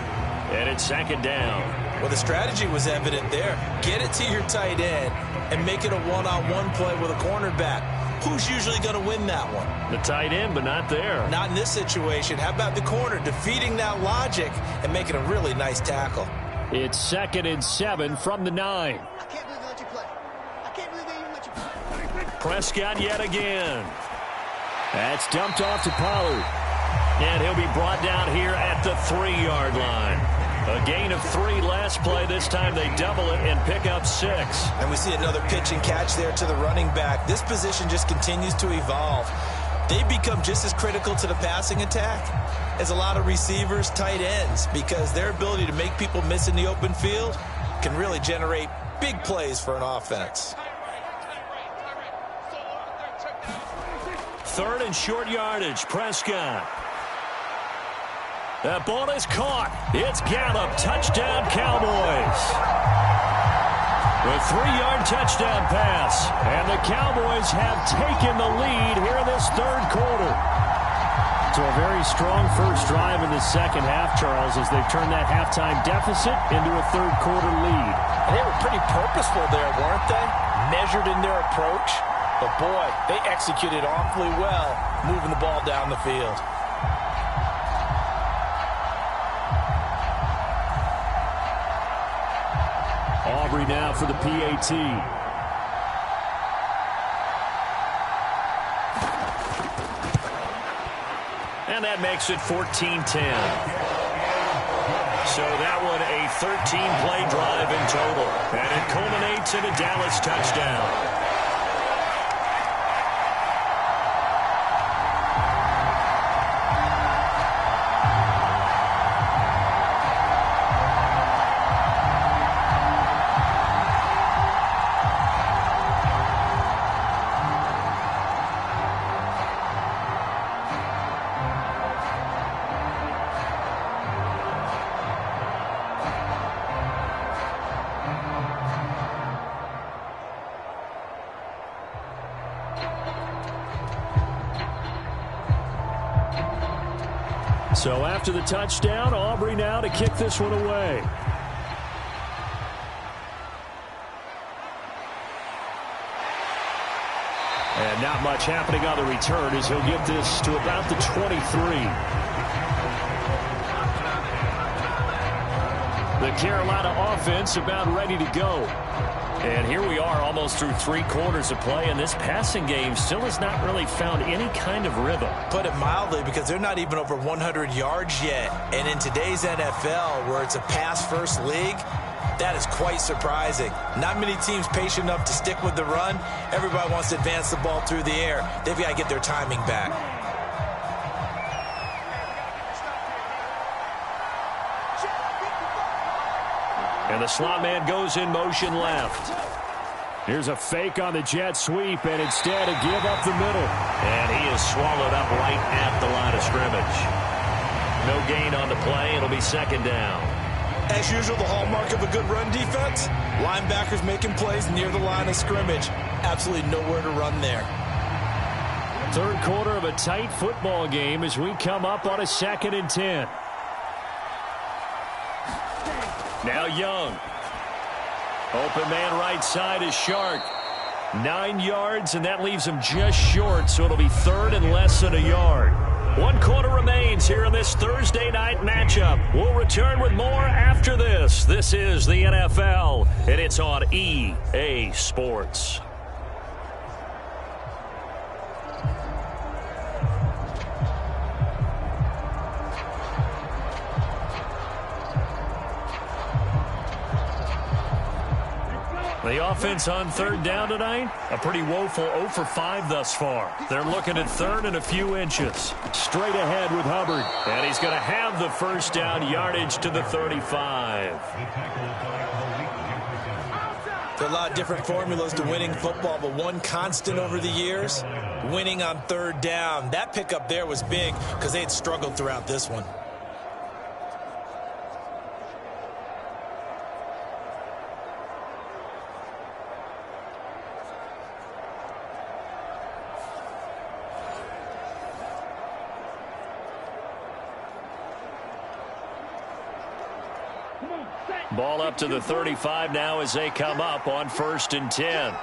And it's 2nd down. Well, the strategy was evident there. Get it to your tight end and make it a one-on-one play with a cornerback. Who's usually going to win that one? The tight end, but not there. Not in this situation. How about the corner defeating that logic and making a really nice tackle? It's 2nd and 7 from the 9. I can't believe they let you play. I can't believe they even let you play. Prescott yet again. That's dumped off to Pollard. And he'll be brought down here at the 3-yard line. A gain of 3 last play. This time they double it and pick up 6. And we see another pitch and catch there to the running back. This position just continues to evolve. They become just as critical to the passing attack as a lot of receivers, tight ends, because their ability to make people miss in the open field can really generate big plays for an offense. 3rd and short yardage. Prescott. That ball is caught. It's Gallup. Touchdown, Cowboys. The 3-yard touchdown pass. And the Cowboys have taken the lead here in this 3rd quarter. So a very strong first drive in the second half, Charles, as they've turned that halftime deficit into a 3rd quarter lead. And they were pretty purposeful there, weren't they? Measured in their approach. But, boy, they executed awfully well, moving the ball down the field. Aubrey now for the PAT. And that makes it 14-10. So that one a 13-play drive in total. And it culminates in a Dallas touchdown. So after the touchdown, Aubrey now to kick this one away. And not much happening on the return as he'll get this to about the 23. The Carolina offense about ready to go. And here we are almost through 3 quarters of play, and this passing game still has not really found any kind of rhythm. Put it mildly, because they're not even over 100 yards yet. And in today's NFL, where it's a pass-first league, that is quite surprising. Not many teams patient enough to stick with the run. Everybody wants to advance the ball through the air. They've got to get their timing back. And the slot man goes in motion left. Here's a fake on the jet sweep, and instead a give up the middle. And he is swallowed up right at the line of scrimmage. No gain on the play. It'll be second down. As usual, the hallmark of a good run defense, linebackers making plays near the line of scrimmage. Absolutely nowhere to run there. Third quarter of a tight football game as we come up on a 2nd and 10. Now Young. Open man right side is Shark. 9 yards, and that leaves him just short, so it'll be 3rd and less than a yard. 1 quarter remains here in this Thursday night matchup. We'll return with more after this. This is the NFL, and it's on EA Sports. The offense on 3rd down tonight, a pretty woeful 0 for 5 thus far. They're looking at 3rd and a few inches. Straight ahead with Hubbard. And he's going to have the first down, yardage to the 35. There are a lot of different formulas to winning football, but one constant over the years, winning on 3rd down. That pickup there was big because they had struggled throughout this one. Ball up to the 35 now as they come up on 1st and 10.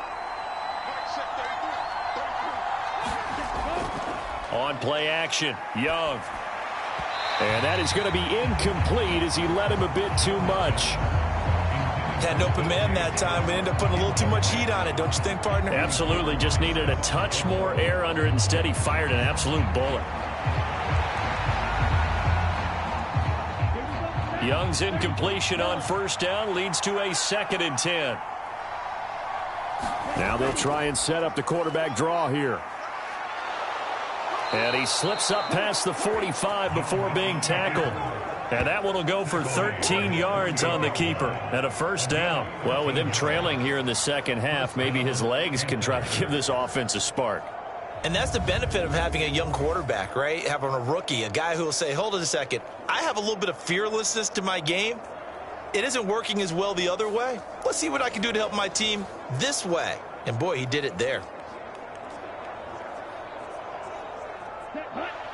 On play action, Young. And that is going to be incomplete as he led him a bit too much. Had an open man that time, but ended up putting a little too much heat on it, don't you think, partner? Absolutely, just needed a touch more air under it. Instead, he fired an absolute bullet. Young's incompletion on 1st down leads to a 2nd and 10. Now they'll try and set up the quarterback draw here. And he slips up past the 45 before being tackled. And that one will go for 13 yards on the keeper and a 1st down. Well, with him trailing here in the 2nd half, maybe his legs can try to give this offense a spark. And that's the benefit of having a young quarterback, right? Having a rookie, a guy who will say, hold it a second, I have a little bit of fearlessness to my game. It isn't working as well the other way. Let's see what I can do to help my team this way. And boy, he did it there.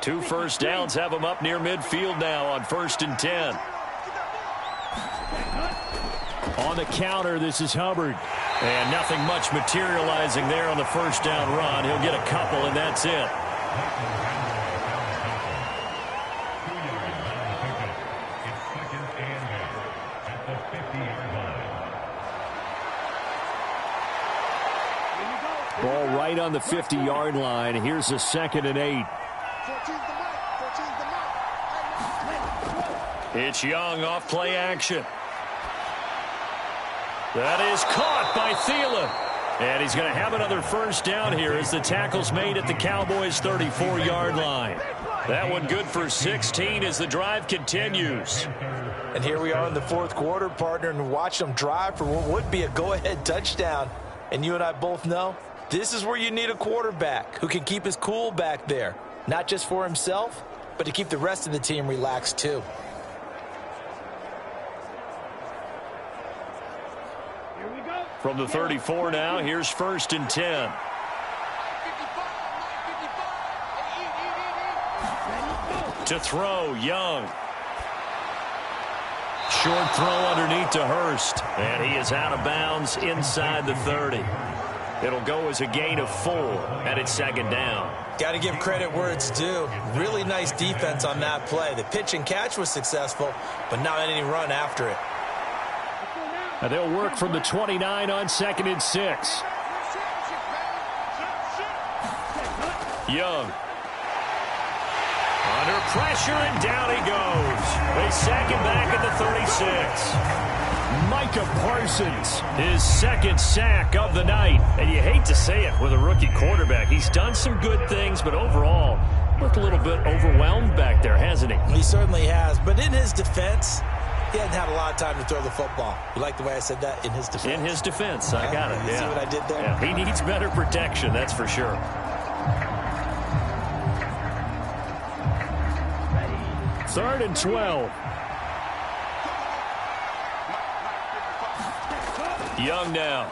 2 first downs have him up near midfield now on 1st and 10. On the counter, this is Hubbard. And nothing much materializing there on the 1st down run. He'll get a couple, and that's it. Ball right on the 50-yard line. Here's a 2nd and 8. It's Young off play action. That is caught by Thielen. And he's going to have another 1st down here as the tackle's made at the Cowboys' 34-yard line. That one good for 16 as the drive continues. And here we are in the 4th quarter, partner, and watch them drive for what would be a go-ahead touchdown. And you and I both know this is where you need a quarterback who can keep his cool back there. Not just for himself, but to keep the rest of the team relaxed too. From the 34 now, here's 1st and 10. To throw, Young. Short throw underneath to Hurst. And he is out of bounds inside the 30. It'll go as a gain of 4, and it's second down. Got to give credit where it's due. Really nice defense on that play. The pitch and catch was successful, but not any run after it. And they'll work from the 29 on 2nd and 6. Young. Under pressure, and down he goes. They sack him back at the 36. Micah Parsons, his second sack of the night. And you hate to say it with a rookie quarterback. He's done some good things, but overall, looked a little bit overwhelmed back there, hasn't he? He certainly has. But in his defense, he hadn't had a lot of time to throw the football. You like the way I said that? In his defense. In his defense. I got it. You see what I did there? Yeah. He needs better protection, that's for sure. Third and 12. Young now.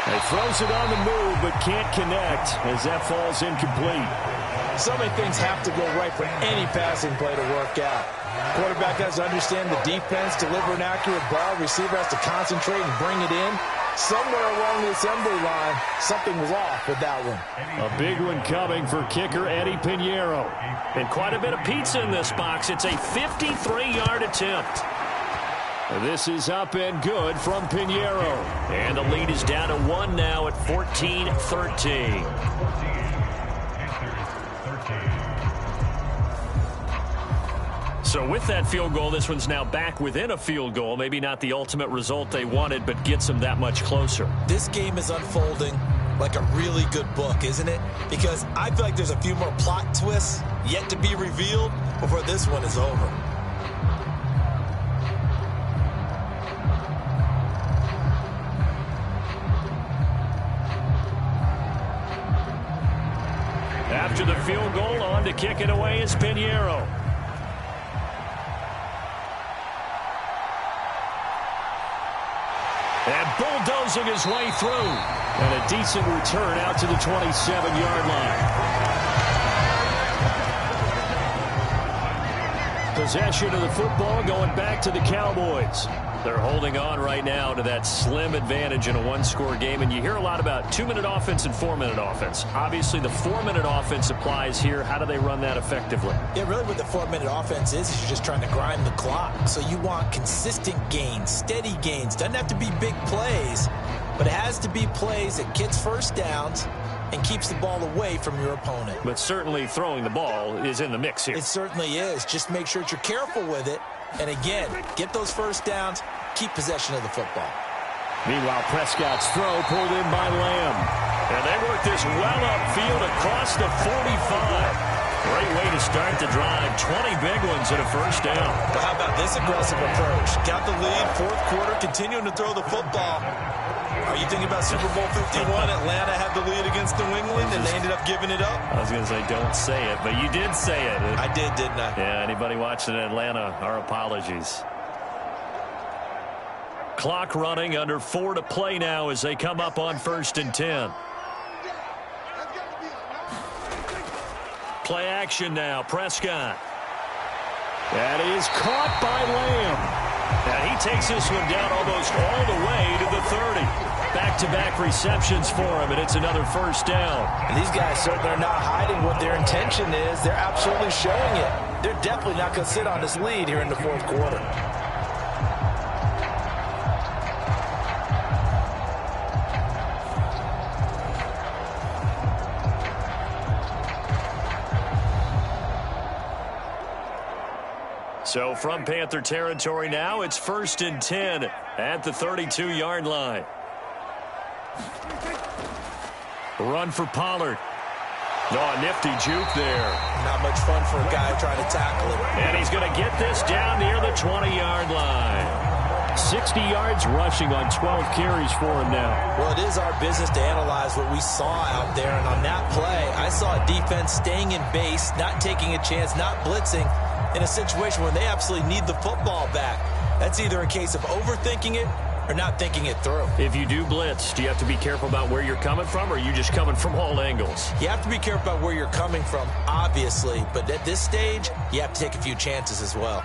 He throws it on the move, but can't connect as that falls incomplete. So many things have to go right for any passing play to work out. Quarterback has to understand the defense, deliver an accurate ball. Receiver has to concentrate and bring it in. Somewhere along the assembly line, something was off with that one. A big one coming for kicker Eddie Pinheiro. And quite a bit of pizza in this box. It's a 53-yard attempt. This is up and good from Pinheiro. And the lead is down to 1 now at 14-13. So with that field goal, this one's now back within a field goal. Maybe not the ultimate result they wanted, but gets them that much closer. This game is unfolding like a really good book, isn't it? Because I feel like there's a few more plot twists yet to be revealed before this one is over. After the field goal, on to kick it away is Pinheiro. And bulldozing his way through. And a decent return out to the 27-yard line. Possession of the football going back to the Cowboys. They're holding on right now to that slim advantage in a one-score game. And you hear a lot about 2-minute offense and 4-minute offense. Obviously, the 4-minute offense applies here. How do they run that effectively? Yeah, really what the 4-minute offense is you're just trying to grind the clock. So you want consistent gains, steady gains. Doesn't have to be big plays, but it has to be plays that gets first downs and keeps the ball away from your opponent. But certainly throwing the ball is in the mix here. It certainly is. Just make sure that you're careful with it. And again, get those first downs, keep possession of the football. Meanwhile, Prescott's throw pulled in by Lamb. And they work this well upfield across the 45. Great way to start the drive. 20 big ones and a first down. But how about this aggressive approach? Got the lead, fourth quarter, continuing to throw the football. Are you thinking about Super Bowl 51? Atlanta had the lead against New England, and they ended up giving it up? I was going to say, don't say it, but you did say it. I did, didn't I? Yeah, anybody watching Atlanta, our apologies. Clock running, under 4 to play now as they come up on 1st and 10. Play action now, Prescott. That is caught by Lamb. And he takes this one down almost all the way to the 30. Back-to-back receptions for him, and it's another first down. And these guys certainly are not hiding what their intention is. They're absolutely showing it. They're definitely not going to sit on this lead here in the fourth quarter. So from Panther territory now, it's 1st and 10 at the 32-yard line. Run for Pollard. Oh, a nifty juke there. Not much fun for a guy trying to tackle him. And he's going to get this down near the 20-yard line. 60 yards rushing on 12 carries for him now. Well, it is our business to analyze what we saw out there. And on that play, I saw a defense staying in base, not taking a chance, not blitzing, in a situation where they absolutely need the football back. That's either a case of overthinking it are not thinking it through. If you do blitz, do you have to be careful about where you're coming from, or are you just coming from all angles? You have to be careful about where you're coming from, obviously, but at this stage, you have to take a few chances as well.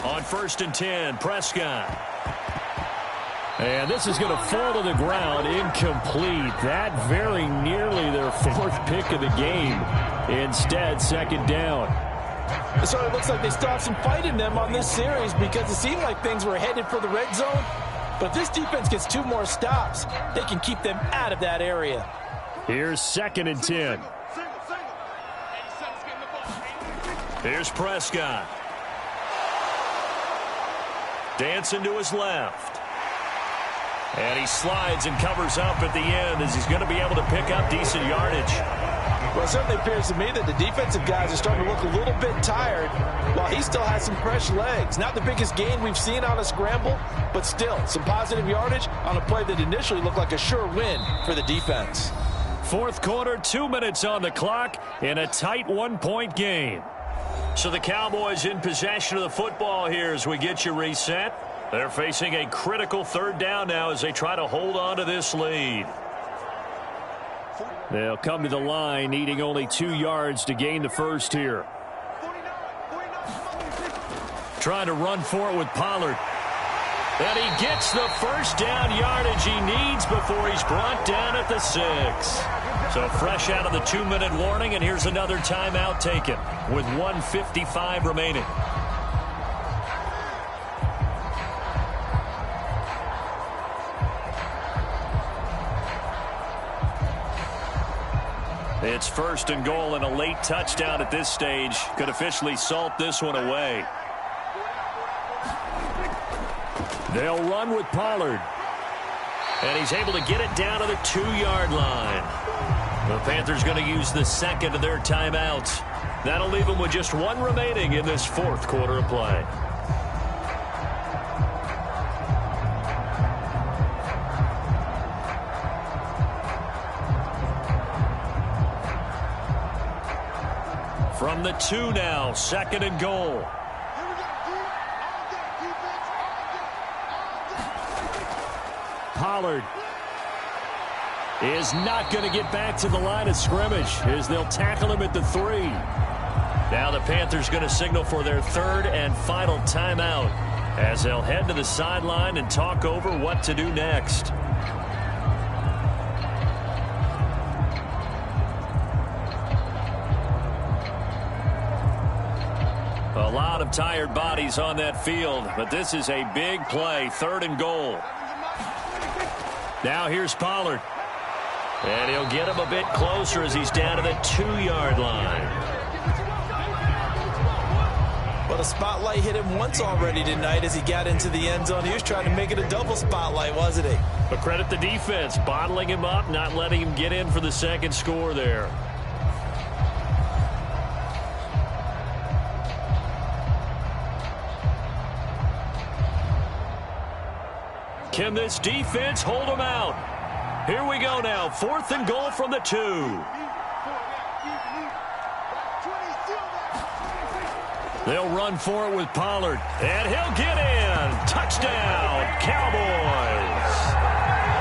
On 1st and 10, Prescott. And this is going to fall to the ground, incomplete. That very nearly their 4th pick of the game. Instead, 2nd down. So it looks like they still have some fight in them on this series because it seemed like things were headed for the red zone. But if this defense gets 2 more stops, they can keep them out of that area. Here's 2nd and 10. Here's Prescott. Dancing to his left. And he slides and covers up at the end as he's going to be able to pick up decent yardage. Well, it certainly appears to me that the defensive guys are starting to look a little bit tired while he still has some fresh legs. Not the biggest gain we've seen on a scramble, but still some positive yardage on a play that initially looked like a sure win for the defense. 4th quarter, 2 minutes on the clock in a tight 1-point game. So the Cowboys in possession of the football here as we get you reset. They're facing a critical 3rd down now as they try to hold on to this lead. They'll come to the line needing only 2 yards to gain the first here. Trying to run for it with Pollard. And he gets the first down yardage he needs before he's brought down at the 6. So fresh out of the 2-minute warning, and here's another timeout taken with 1:55 remaining. It's 1st and goal, and a late touchdown at this stage could officially salt this one away. They'll run with Pollard. And he's able to get it down to the 2-yard line. The Panthers going to use the 2nd of their timeouts. That'll leave them with just 1 remaining in this 4th quarter of play. From the 2 now, 2nd and goal. Pollard is not going to get back to the line of scrimmage as they'll tackle him at the 3. Now the Panthers going to signal for their 3rd and final timeout as they'll head to the sideline and talk over what to do next. A lot of tired bodies on that field, but this is a big play, 3rd and goal. Now here's Pollard. And he'll get him a bit closer as he's down to the 2-yard line. Well, the spotlight hit him once already tonight as he got into the end zone. He was trying to make it a double spotlight, wasn't he? But credit the defense, bottling him up, not letting him get in for the 2nd score there. Can this defense hold him out? Here we go now. 4th and goal from the 2. They'll run for it with Pollard. And he'll get in. Touchdown, Cowboys.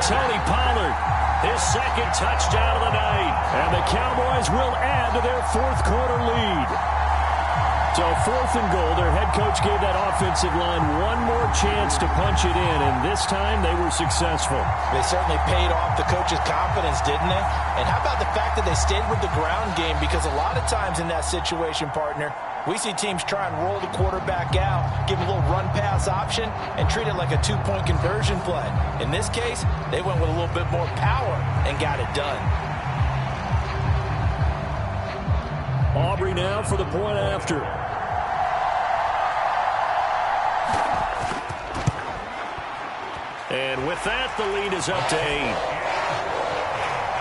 Tony Pollard, his 2nd touchdown of the night. And the Cowboys will add to their 4th quarter lead. So 4th and goal, their head coach gave that offensive line one more chance to punch it in, and this time they were successful. They certainly paid off the coach's confidence, didn't they? And how about the fact that they stayed with the ground game? Because a lot of times in that situation, partner, we see teams try and roll the quarterback out, give him a little run-pass option, and treat it like a 2-point conversion play. In this case, they went with a little bit more power and got it done. Aubrey now for the point after. And with that, the lead is up to 8.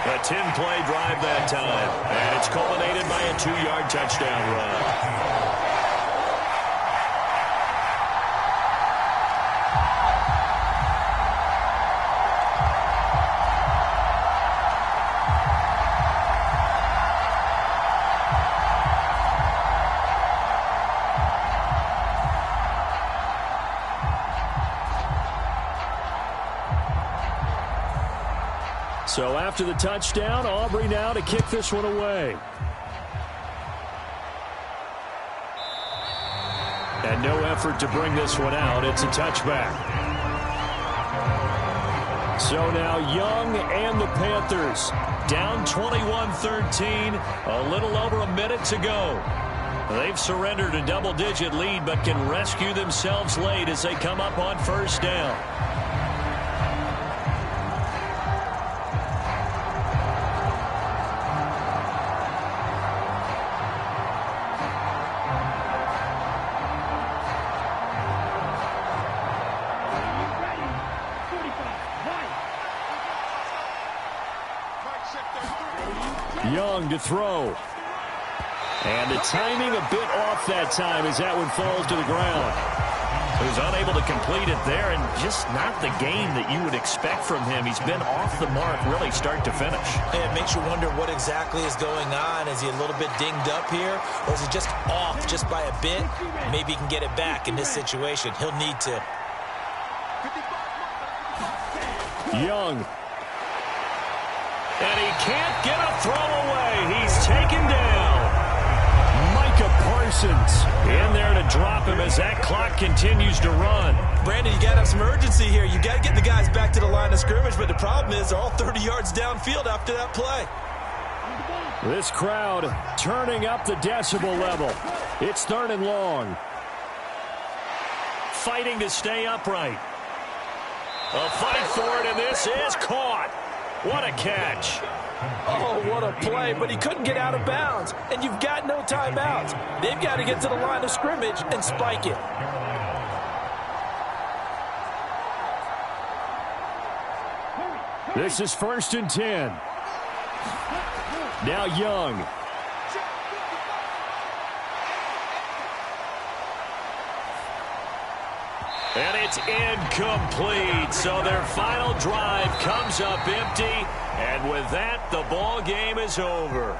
A 10-play drive that time. And it's culminated by a 2-yard touchdown run. So after the touchdown, Aubrey now to kick this one away. And no effort to bring this one out. It's a touchback. So now Young and the Panthers down 21-13, a little over a minute to go. They've surrendered a double-digit lead but can rescue themselves late as they come up on first down. Young to throw. And the timing a bit off that time as that one falls to the ground. He was unable to complete it there, and just not the game that you would expect from him. He's been off the mark really start to finish. It makes you wonder what exactly is going on. Is he a little bit dinged up here, or is he just off just by a bit? Maybe he can get it back in this situation. He'll need to. Young. And he can't get a throw away. He's taken down. Micah Parsons in there to drop him as that clock continues to run. Brandon, you got to have some urgency here. You got to get the guys back to the line of scrimmage, but the problem is they're all 30 yards downfield after that play. This crowd turning up the decibel level. It's 3rd and long. Fighting to stay upright. A fight for it, and this is caught. What a catch. Oh, what a play, but he couldn't get out of bounds. And you've got no timeouts. They've got to get to the line of scrimmage and spike it. This is 1st and 10. Now Young. And it's incomplete. So their final drive comes up empty. And with that, the ball game is over.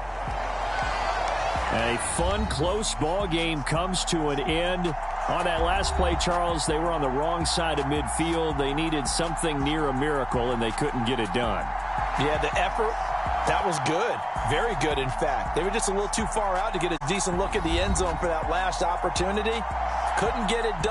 A fun, close ball game comes to an end. On that last play, Charles, they were on the wrong side of midfield. They needed something near a miracle, and they couldn't get it done. Yeah, the effort, that was good. Very good, in fact. They were just a little too far out to get a decent look at the end zone for that last opportunity. Couldn't get it done.